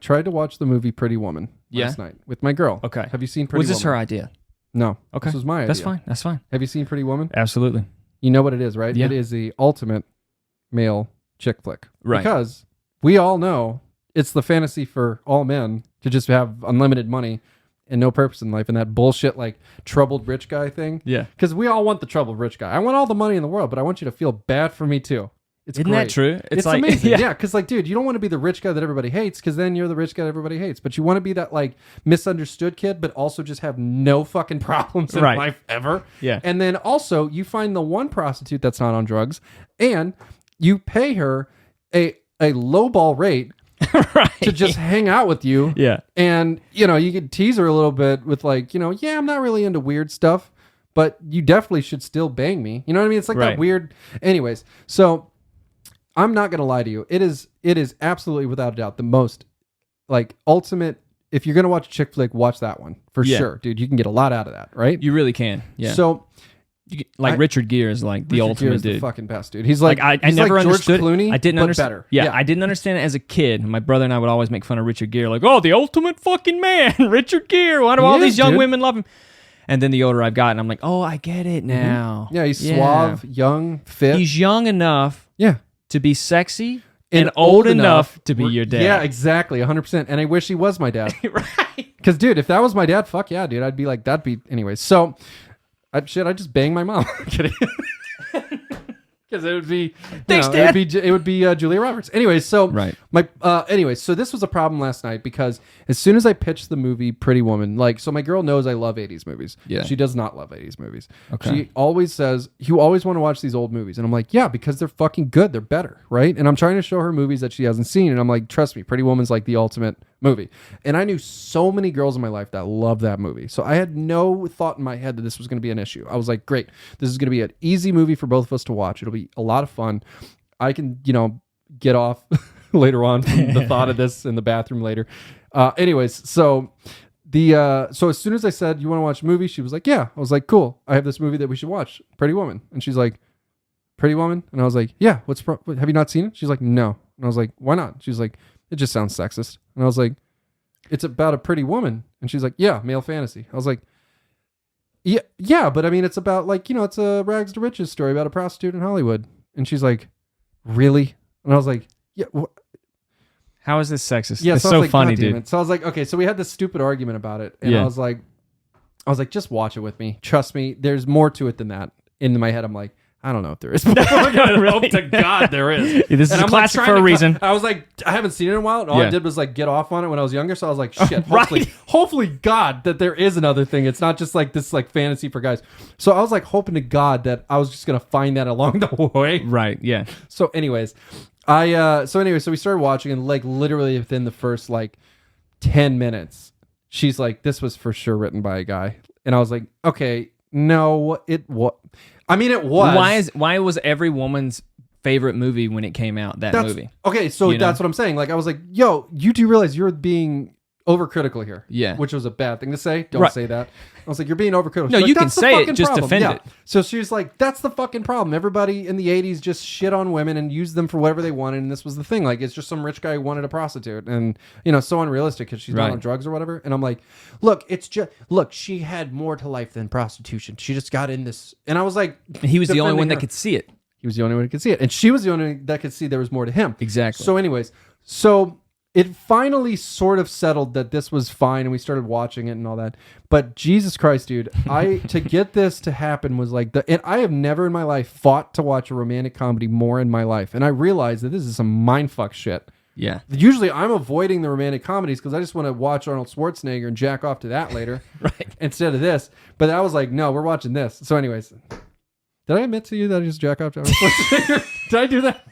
tried to watch the movie Pretty Woman last night with my girl. Okay. Have you seen Pretty Woman? Was this her idea? No. Okay. This was my idea. That's fine. That's fine. Have you seen Pretty Woman? Absolutely. You know what it is, right? Yeah. It is the ultimate male chick flick. Right. Because we all know it's the fantasy for all men to just have unlimited money and no purpose in life, and that bullshit like troubled rich guy thing. Yeah. Because we all want the troubled rich guy. I want all the money in the world, but I want you to feel bad for me too. Isn't that true? It's like, amazing. Yeah, because like, dude, you don't want to be the rich guy that everybody hates, because then you're the rich guy that everybody hates. But you want to be that like misunderstood kid, but also just have no fucking problems in life ever. Yeah. And then also you find the one prostitute that's not on drugs, and you pay her a lowball rate right. to just hang out with you. Yeah. And, you know, you could tease her a little bit with like, you know, yeah, I'm not really into weird stuff, but you definitely should still bang me. You know what I mean? It's like that weird. Anyways, so I'm not going to lie to you. It is absolutely without a doubt the most like ultimate. If you're going to watch a chick flick, watch that one for sure, dude. You can get a lot out of that, right? You really can. Yeah. So Richard Gere is like the ultimate is dude. The fucking best dude. He's like, I he's never like understood. George Clooney, I didn't but understand. Better. Yeah, I didn't understand it as a kid. My brother and I would always make fun of Richard Gere, like, "Oh, the ultimate fucking man, Richard Gere. Why do all these young women love him?" And then the older I've gotten, I'm like, "Oh, I get it now." Yeah, he's suave, young, fit. He's young enough, to be sexy, and old enough to be your dad. Yeah, exactly, 100%. And I wish he was my dad. Right? Because, dude, if that was my dad, fuck yeah, dude. I'd be like, that'd be... Anyways, so... I'd just bang my mom. Kidding. Because it would be... Thanks, Dad. It would be Julia Roberts. Anyways, so... Right. Anyways, so this was a problem last night because as soon as I pitched the movie Pretty Woman, like, so my girl knows I love 80s movies. Yeah. She does not love 80s movies. Okay. She always says, you always want to watch these old movies. And I'm like, yeah, because they're fucking good. They're better, right? And I'm trying to show her movies that she hasn't seen. And I'm like, trust me, Pretty Woman's like the ultimate movie. And I knew so many girls in my life that loved that movie. So I had no thought in my head that this was going to be an issue. I was like, great. This is going to be an easy movie for both of us to watch. It'll be a lot of fun. I can, get off later on from the thought of this in the bathroom later. Anyways, so as soon as I said, you want to watch a movie? She was like, yeah. I was like, cool. I have this movie that we should watch, Pretty Woman. And she's like, Pretty Woman? And I was like, yeah. Have you not seen it? She's like, no. And I was like, why not? She's like, it just sounds sexist. And I was like, it's about a pretty woman. And she's like, yeah, male fantasy. I was like, yeah, but I mean, it's about like, it's a rags to riches story about a prostitute in Hollywood. And she's like, really? And I was like, yeah. How is this sexist? Yeah, it's so so like, funny, dude. dude. So I was like, okay, so we had this stupid argument about it. And I was like, just watch it with me. Trust me, there's more to it than that. In my head, I'm like, I don't know if there is. Really? Hope to God there is. This is a classic for a reason. I was like, I haven't seen it in a while. And all I did was like get off on it when I was younger. So I was like, shit, hopefully God that there is another thing. It's not just like this like fantasy for guys. So I was like hoping to God that I was just going to find that along the way. Right. Yeah. So anyways, so we started watching, and like literally within the first like 10 minutes, she's like, this was for sure written by a guy. And I was like, okay, no, it was. I mean, it was. Why was every woman's favorite movie when it came out that movie? Okay, so that's what I'm saying. Like, I was like, yo, you do realize you're being overcritical here. Yeah. Which was a bad thing to say. Don't say that. I was like, you're being overcritical. No, She's you like, can say it, just defend it. So she was like, that's the fucking problem. Everybody in the 80s just shit on women and used them for whatever they wanted, and this was the thing. Like, it's just some rich guy who wanted a prostitute, and, so unrealistic because she's not on drugs or whatever. And I'm like, look, she had more to life than prostitution. She just got in this. And I was like... He was the only one that could see it. He was the only one who could see it. And she was the only one that could see there was more to him. Exactly. So anyways, it finally sort of settled that this was fine, and we started watching it and all that. But Jesus Christ, dude, to get this to happen was like and I have never in my life fought to watch a romantic comedy more in my life. And I realized that this is some mindfuck shit. Yeah. Usually I'm avoiding the romantic comedies because I just want to watch Arnold Schwarzenegger and jack off to that later. Right. Instead of this. But I was like, no, we're watching this. So anyways, did I admit to you that I just jack off to Arnold Schwarzenegger? Did I do that?